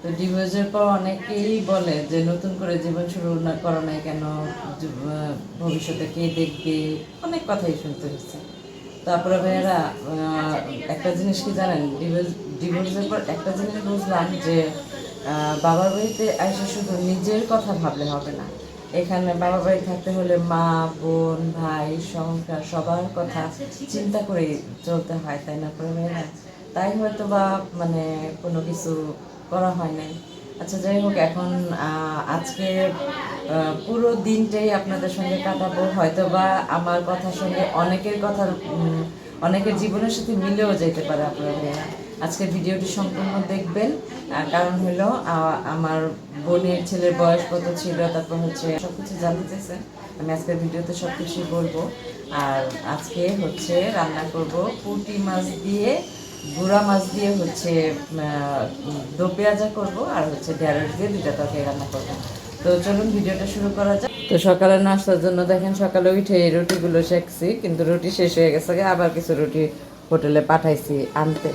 তো ডিভোর্সের পর অনেকেই বলে যে নতুন করে জীবন শুরু না করা নাই কেন, ভবিষ্যতে কে দেখবে, অনেক কথাই শুনতে হচ্ছে। তারপরে ভাইয়েরা একটা জিনিস কি জানেন, ডিভোর্সের পর একটা জিনিস বুঝলাম যে বাবার বাড়িতে এসে শুধু নিজের কথা ভাবলে হবে না। এখানে বাবার বাড়ি থাকতে হলে মা, বোন, ভাই, সংসার সবার কথা চিন্তা করে চলতে হয়, তাই না ভাইয়েরা? তাই হয়তো বা মানে কোনো কিছু করা হয় নাই। আচ্ছা, যাই হোক, এখন আজকে পুরো দিনটাই আপনাদের সঙ্গে কাটাবো। হয়তো বা আমার কথার সঙ্গে অনেকের কথা অনেকের জীবনের সাথে মিলেও যেতে পারে আপনারা। আজকে ভিডিওটি সম্পূর্ণ দেখবেন, কারণ হলো আমার বোনের ছেলের বয়স কত ছিল, তারপর হচ্ছে সব কিছু জানতে চাইছেন। আমি আজকের ভিডিওতে সব কিছুই বলবো। আর আজকে হচ্ছে রান্না করব পুঁটি মাছ দিয়ে, গুঁড়া মাছ দিয়ে হচ্ছে দো পেঁয়াজা করবো, আর হচ্ছে ঢেঁড়স দিয়ে দুটা তরকারি রান্না করবো। তো চলুন ভিডিওটা শুরু করা যাক। তো সকালে নাস্তার জন্য দেখেন সকালে উঠে এই রুটিগুলো শেখছি, কিন্তু রুটি শেষ হয়ে গেছে, আবার কিছু রুটি হোটেলে পাঠাইছি আনতে,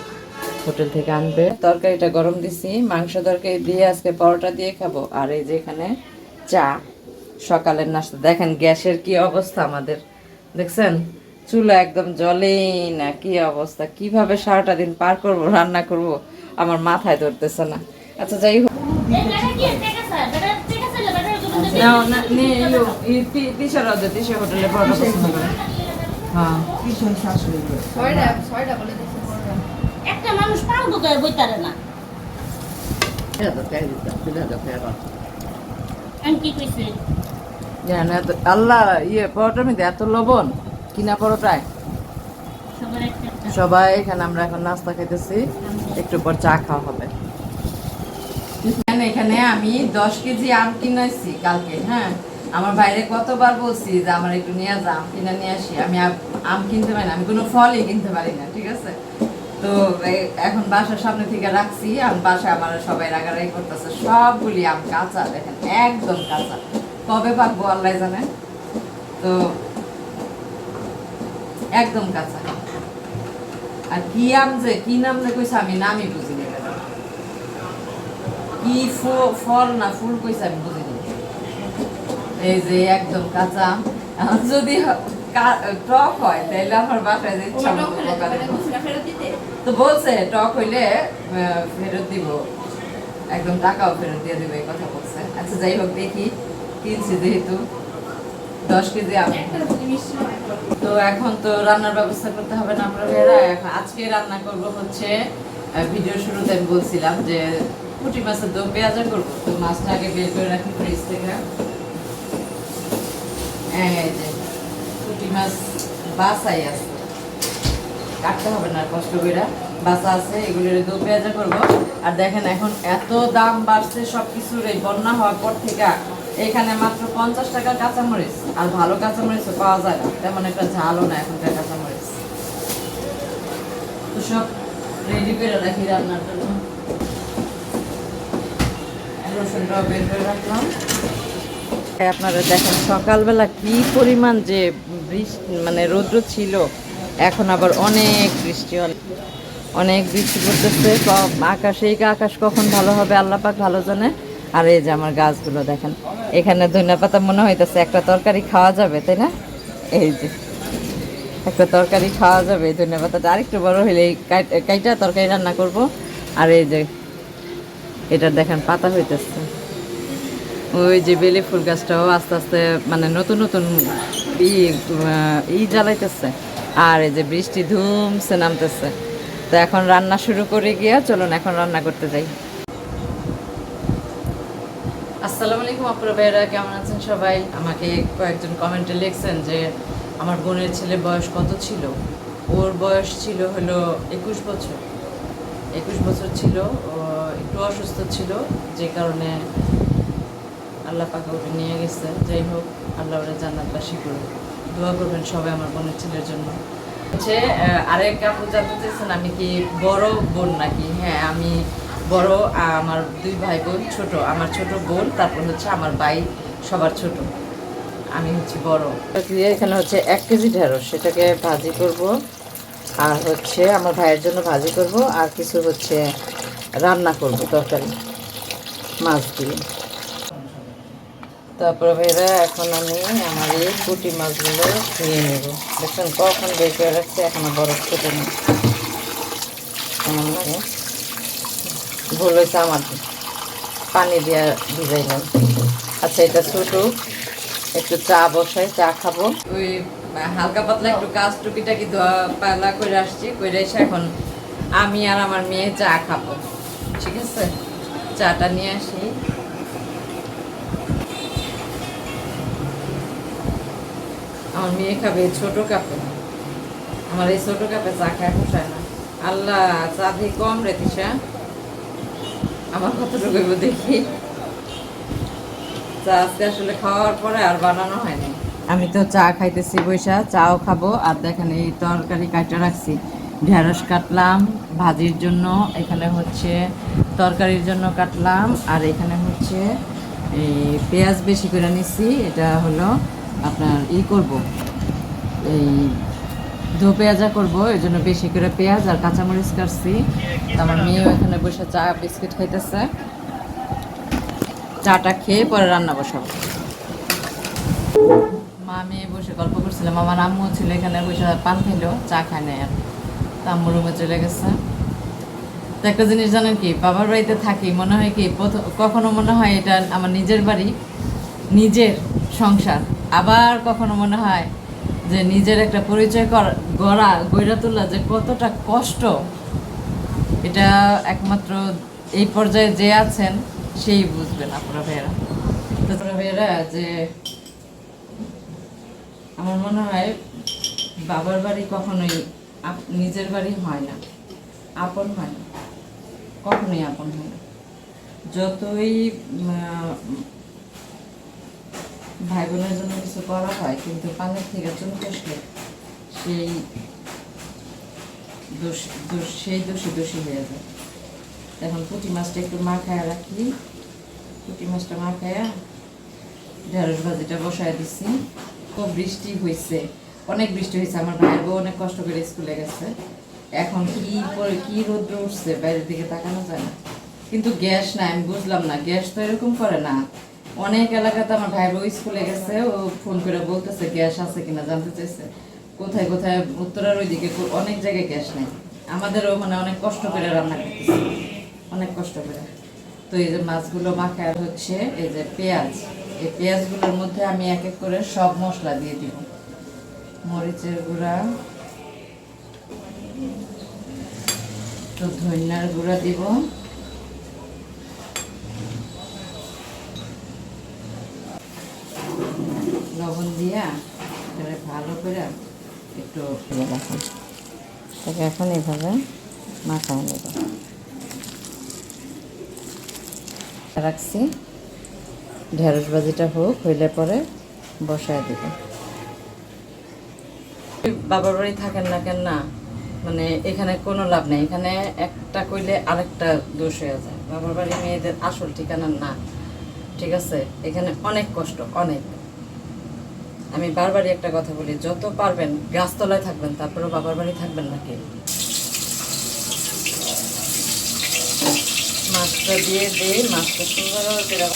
হোটেল থেকে আনবে। তরকারিটা গরম দিছি, মাংস তরকারি দিয়ে আজকে পরোটা দিয়ে খাবো। আর এই যে এখানে চা, সকালের নাস্তা। দেখেন গ্যাসের কি অবস্থা আমাদের, দেখছেন চুলা একদম জ্বলেই না, কি অবস্থা, কিভাবে সারাটা দিন পার করব, রান্না করব, আমার মাথায় ধরতেছে না। আচ্ছা, যাই হোক, হোটেলে পরোটা পছন্দ করে। হ্যাঁ, একটা মানুষ পাও ঢুকায় বইতারে না। আমি কি কইছি আল্লাহ পরোটার মধ্যে এত লবণ, কিনা পরোটায়। সবাই এখানে আমরা এখন নাস্তা খাইতেছি, একটু পর চা খাওয়া হবে। এখানে আমি 10 কেজি আম কিনেছি কালকে। হ্যাঁ, আমার বাইরে কতবার বলছি যে আমার একটু নিয়ে যা, আম কিনে নিয়ে আসি। আমি আম কিনতে পারি না, আমি কোনো ফলই কিনতে পারি না, ঠিক আছে? তো এখন বাসার সামনে থেকে রাখছি, আর বাসায় আমার সবাই রাগারাগি করতেছে। সবগুলি আম কাঁচা, দেখেন একদম কাঁচা, কবে পাকবো আল্লাহ জানে। তো একদম কাঁচা। আর কি আম যে কি নাম যে কইছে আমি নামই বুঝিনি, কি ফল না ফুল কইছে আমি বুঝিনি। এই যে একদম কাঁচা, যদি টক হয় তাহলে আমার বাসায় যে তো বলছে টক হইলে ফেরত দিব, একদম টাকাও ফেরত দিয়ে দিবে, এই কথা বলছে। আচ্ছা, যাই হোক, দেখি কিনছি যেহেতু 10 কেজি আম। তো এখন তো রান্নার ব্যবস্থা করতে হবে না আমরা ভাইয়েরা। এখন আজকে রান্না করব হচ্ছে, ভিডিও শুরুতে আমি বলছিলাম যে পুঁটি মাছের দো পেঁয়াজা করবো। তো মাছটা আগে বের করে রাখি ফ্রিজ থেকে। এই যে পুঁটি মাছ বাসাই আছে, কাটতে হবে না কষ্ট করে, বাসা আছে, এগুলোর দো পেঁয়াজা করবো। আর দেখেন এখন এত দাম বাড়ছে সবকিছুর, এই বন্যা হওয়ার পর থেকে এখানে মাত্র 50 টাকা কাঁচামরিচ, আর ভালো কাঁচামরিচও পাওয়া যায় না, তেমন একটা ঝালও না এখনকার কাঁচামরিচ। তো সব রেডি করে রাখি রান্নার জন্য। রসুনটাও বের করে রাখলাম। আপনারা দেখেন সকালবেলা কি পরিমাণ যে বৃষ্টি, মানে রৌদ্র ছিল, এখন আবার অনেক বৃষ্টি, অনেক বৃষ্টি পড়তেছে। আকাশ কখন ভালো হবে আল্লাহ পাক ভালো জানে। আর এই যে আমার গাছগুলো দেখেন, এখানে ধনিয়া পাতা মনে হইতেছে একটা তরকারি খাওয়া যাবে, তাই না? এই যে একটা তরকারি খাওয়া যাবে, এই ধনিয়া পাতাটা আরেকটু বড় হইলে এই কাইটা তরকারি রান্না করব। আর এই যে এটা দেখেন পাতা হইতেছে, ওই যে বেলি ফুল গাছটাও আস্তে আস্তে মানে নতুন নতুন জ্বালাইতেছে। আর এই যে বৃষ্টি ধুমসে নামতেছে। তো এখন রান্না শুরু করে গিয়া চলুন এখন রান্না করতে যাই। আসসালামু আলাইকুম আপুরা ভাইয়েরা, কেমন আছেন সবাই? আমাকে কয়েকজন কমেন্টে লিখছেন যে আমার বোনের ছেলে বয়স কত ছিল। ওর বয়স ছিল হলো 21 বছর। 21 বছর ছিল। ও একটু অসুস্থ ছিল, যে কারণে আল্লাহ পাক ওকে নিয়ে গেছে। যাই হোক, আল্লাহ ওরা জান্নাতবাসী করুন, দোয়া করবেন সবাই আমার বোনের ছেলের জন্য। হচ্ছে আরেক আপু জানতে চেয়েছেন আমি কি বড় বোন নাকি। হ্যাঁ, আমি বড়, আমার 2 ভাই বোন ছোট। আমার ছোট বোন, তারপর হচ্ছে আমার ভাই সবার ছোট, আমি হচ্ছে বড়। এখানে হচ্ছে 1 কেজি ঢেঁড়স, সেটাকে ভাজি করব। আর হচ্ছে আমার ভাইয়ের জন্য ভাজি করব, আর কিছু হচ্ছে রান্না করব তরকারি। মাছ দিয়ে। তারপরে ভাইরা এখন আমি আমার এই পুঁটি মাছগুলো ধুয়ে নেব। দেখুন কখন বের করে রাখছি, এখনো বরফ কেটে নেই। কেমন লাগে? ভুল হয়েছে আমার, পানি দিয়ে ভিজাই নেই। আচ্ছা, এটা ছোটো, একটু চা বসাই, চা খাবো। ওই হালকা পাতলা একটু কাজ টুকিটাকি ধোয়া পালা করে আসছি, করে এসে এখন আমি আর আমার মেয়ে চা খাবো। ঠিক আছে, চাটা নিয়ে আসি। আমার মেয়ে খাবে ছোট কাপে, আমার এই ছোট কাপে চা খায় পোষায় না। আল্লাহ, চা দিয়ে কম রে তিশা, আমার কতটুকু দেখি। চা আজকে আসলে খাওয়ার পরে আর বানানো হয়নি। আমি তো চা খাইতেছি বৈশা, চাও খাবো। আর দেখেন এই তরকারি কাটা রাখছি, ঢেঁড়স কাটলাম ভাজির জন্য, এখানে হচ্ছে তরকারির জন্য কাটলাম, আর এখানে হচ্ছে এই পেঁয়াজ বেশি করে নিচ্ছি। এটা হলো আপনার করব, এই দো পেঁয়াজা করবো, এর জন্য বেশি করে পেঁয়াজ আর কাঁচামরিচ কাটছি। আমার মেয়েও এখানে বসে চা বিস্কিট খাইতেছে। চাটা খেয়ে পরে রান্না বসাবো। মা মেয়ে বসে গল্প করছিলাম, আমার আম্মু ছিল এখানে বসে পান খাইলো, চা খায় নাই আর, আম্মু রুমে চলে গেছে। তো একটা জিনিস জানেন কি, বাবার বাড়িতে থাকি মনে হয় কি কখনো মনে হয় এটা আমার নিজের বাড়ি, নিজের সংসার, আবার কখনো মনে হয় যে নিজের একটা পরিচয় গড়া তোলা যে কতটা কষ্ট, এটা একমাত্র এই পর্যায়ে যে আছেন সেই বুঝবেন আপনারা ভাইয়েরা। তো তোরা ভাইয়েরা, যে আমার মনে হয় বাবার বাড়ি কখনোই নিজের বাড়ি হয় না, আপন হয় না, কখনোই আপন হয় না। যতই ভাই বোনের জন্য কিছু করা হয়, কিন্তু পানির থেকে চমকে আসলে সেই দোষী হয়ে যায়। এখন পুঁটি মাছটা একটু মাখায় রাখি, পুঁটি মাছটা মাখায়া ঢেঁড়স ভাজিটা বসায় দিছি। খুব বৃষ্টি হয়েছে, অনেক বৃষ্টি হয়েছে, আমার ভাইয়ের বউ অনেক কষ্ট করে স্কুলে গেছে। এখন কি রোদ্র উঠছে, বাইরের দিকে তাকানো যায় না। কিন্তু গ্যাস নাই, আমি বুঝলাম না, গ্যাস তো এরকম করে না। অনেক এলাকাতে আমার ভাই বউ স্কুলে গেছে, ও ফোন করে বলতেছে গ্যাস আছে কিনা জানতে চাইছে। কোথায় কোথায় উত্তরার ওইদিকে অনেক জায়গায় গ্যাস নেই। আমাদেরও মানে অনেক কষ্ট করে রান্না করতেছে, অনেক কষ্ট করে। তো এই যে মাছগুলো মাখায় হচ্ছে এই যে পেঁয়াজ, এই পেঁয়াজগুলোর মধ্যে আমি এক এক করে সব মশলা দিয়ে দিব। মরিচের গুঁড়া, তো ধনিয়ার গুঁড়া দিব, লবণ দিয়া ভালো করে একটু রাখুন। তাকে এখন এইভাবে মাখায় নেব। রাখছি, ঢেঁড়স ভাজিটা হোক, হইলে পরে বসায় দেব। বাবার বাড়ি থাকেন না কেন না, মানে এখানে কোনো লাভ নেই, এখানে একটা কইলে আরেকটা দোষ হয়ে যায়। বাবার বাড়ি মেয়েদের আসল ঠিকানা না, ঠিক আছে? এখানে অনেক কষ্ট, অনেক। আমি বারবারই একটা কথা বলি, যত পারবেন গাছতলায় থাকবেন, তারপরেও বাবার বাড়ি থাকবেন না কে। মাছটা দিয়ে দিই, মাছটা সুন্দর করে।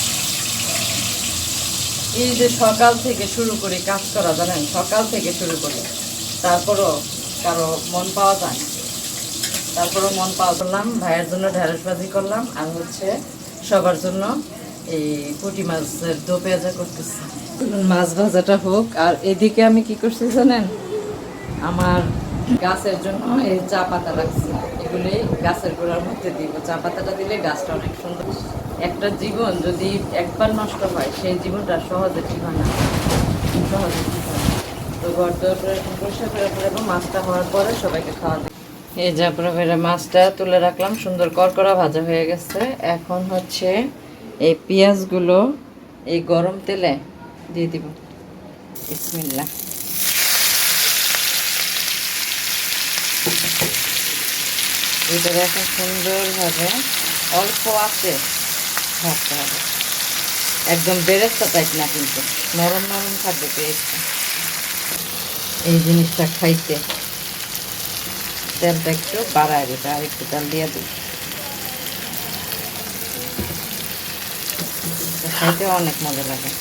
এই যে সকাল থেকে শুরু করি কাজ করা, জানেন, সকাল থেকে শুরু করি, তারপরও কারো মন পাওয়া যায় না। তারপরও মন পাওয়া করলাম, ভাইয়ের জন্য ঢেঁড়স ভাজি করলাম, আর হচ্ছে সবার জন্য এই পুঁটি মাছের দো পেঁয়াজা করতেছি। মাছ ভাজাটা হোক, আর এদিকে আমি কি করছি জানেন, আমার গাছের জন্য এই চা পাতা রাখছি, এগুলি গাছের গোড়ার মধ্যে দিব। চা পাতাটা দিলে গাছটা অনেক সুন্দর। একটা জীবন যদি একবার নষ্ট হয়, সেই জীবনটা সহজে ঠিক হয় না, সহজে ঠিক হয় না। তো ঘর দর পরিষ্কার করে ফেলবো, মাছটা হওয়ার পরে সবাইকে খাওয়া দেবো। এই যে আপনারা মাছটা তুলে রাখলাম, সুন্দর করকরা ভাজা হয়ে গেছে। এখন হচ্ছে এই পেঁয়াজগুলো এই গরম তেলে দিয়ে দিব। বিসমিল্লাহ। এটাকে এখন সুন্দরভাবে অল্প আছে ভাজতে হবে, একদম বেরেস্তা টাইপ না, কিন্তু নরম নরম থাকবে পেঁয়াজটা। এই জিনিসটা খাইতে তেলটা একটু বাড়ায় দিতে, আর একটু তেল দিয়ে দিই। খাইতেও অনেক মজা লাগে।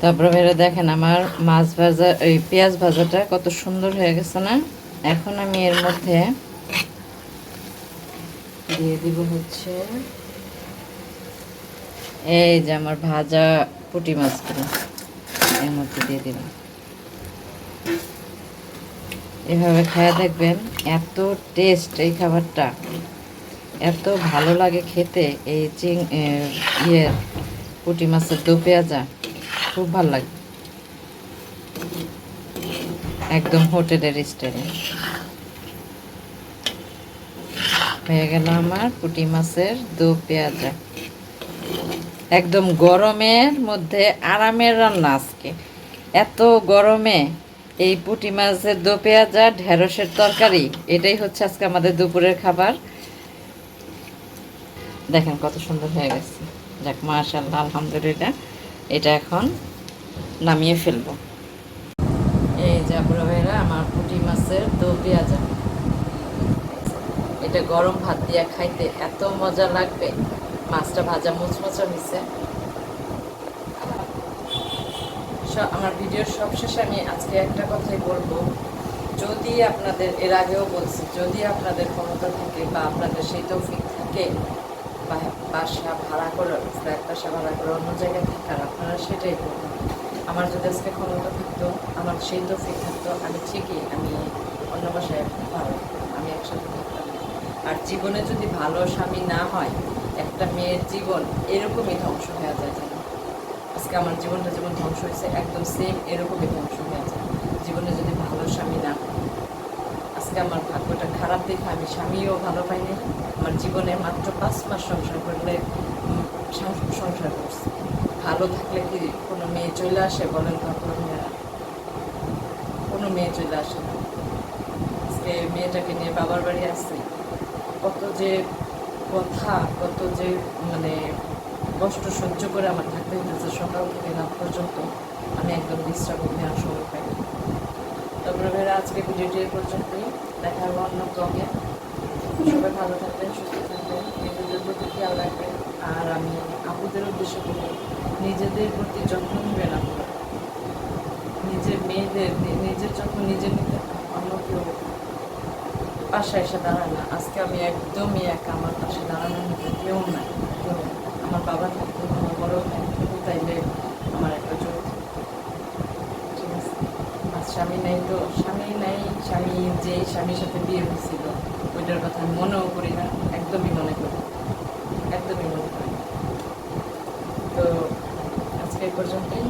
তারপরে ভাইরা দেখেন আমার মাছ ভাজা, এই পেঁয়াজ ভাজাটা কত সুন্দর হয়ে গেছে না। এখন আমি এর মধ্যে দিয়ে দিব হচ্ছে এই যে আমার ভাজা পুঁটি মাছগুলো এর মধ্যে দিয়ে দিলাম। এভাবে খেয়ে দেখবেন, এত টেস্ট এই খাবারটা, এত ভালো লাগে খেতে। এই ইয়ের পুঁটি মাছের দো পেঁয়াজা খুব ভালো লাগে, একদম হোটেলের স্টাইলে। হয়ে গেল আমার পুঁটি মাছের দো পেঁয়াজা, একদম গরমের মধ্যে আরামের রান্না আজকে। এত গরমে এই পুঁটি মাছের দো পেঁয়াজা, ঢেঁড়সের তরকারি, এটাই হচ্ছে আজকে আমাদের দুপুরের খাবার। দেখেন কত সুন্দর হয়ে গেছে। যাক, মাশাআল্লাহ, আলহামদুলিল্লাহ। এটা এখন নামিয়ে ফেলবো। এই যে আপুরা ভাইরা, আমার পুঁটি মাছের দো পেঁয়াজা, এটা গরম ভাত দিয়ে খাইতে এত মজা লাগবে। মাছটা ভাজা মুচমুচা হয়েছে। আমার ভিডিওর সবশেষে আমি আজকে একটা কথাই বলবো, যদি আপনাদের, এর আগেও বলছি, যদি আপনাদের ক্ষমতা থাকে বা আপনাদের সেই তৌফিক থাকে বাসা ভাড়া করে, ফ্ল্যাট বাসা ভাড়া করে অন্য জায়গায় থাকার, আপনারা সেটাই করবেন। আমার যদি আজকে ক্ষমতা থাকতো, আমার সেই তৌফিক থাকতো, আমি ঠিকই অন্য বাসায় ভাড়া, আমি একসাথে থাকতাম। আর জীবনে যদি ভালো স্বামী না হয়, একটা মেয়ের জীবন এরকমই ধ্বংস হয়ে যায়। যেন আজকে আমার জীবনটা যেমন ধ্বংস হয়েছে, একদম সেম এরকমই ধ্বংস হয়ে যায় জীবনে যদি ভালো স্বামী না হয়। আজকে আমার ভাগ্যটা খারাপ দেখে আমি স্বামীও ভালো পাইনি। আমার জীবনে মাত্র 5 মাস সংসার করলে সংসার করছি। ভালো থাকলে কি কোনো মেয়ে চলে আসে বলেন তো? কোনো মেয়ে চলে আসে না। আজকে মেয়েটাকে নিয়ে বাবার বাড়ি আসছি, কত যে কথা, কত যে মানে কষ্ট সহ্য করে আমার থাকতে হতেছে সকাল থেকে রাত পর্যন্ত। আমি একদম বিশ্রাম নেওয়ার সময় পাই। তারপরে ভাইরা, আজকে ভিডিওটি এই পর্যন্তই। দেখা হবে অন্য ব্লগে। সবাই ভালো থাকবেন, সুস্থ থাকবেন, নিজেদের প্রতি খেয়াল রাখবেন। আর আমি আপুদের উদ্দেশ্য করি, নিজেদের প্রতি যত্ন নেবেন আপনারা। নিজের মেয়েদের, নিজের যত্ন নিজে নিতে, অন্য কেউ পাশে এসে দাঁড়ায় না। আজকে আমি একদমই একা, আমার পাশে দাঁড়ানোর মতো কেউ নাই। আমার বাবা থাকতো, আমার বড় ভাই থাকতো, তাইলে আমার একটা চরিত্র, ঠিক আছে। আর স্বামী নাই তো, স্বামী নাই, স্বামী যে স্বামীর সাথে বিয়ে হয়েছিল ওইটার কথা আমি মনেও করি না, একদমই মনে করি, একদমই মনে করি। তো আজকে এই পর্যন্তই।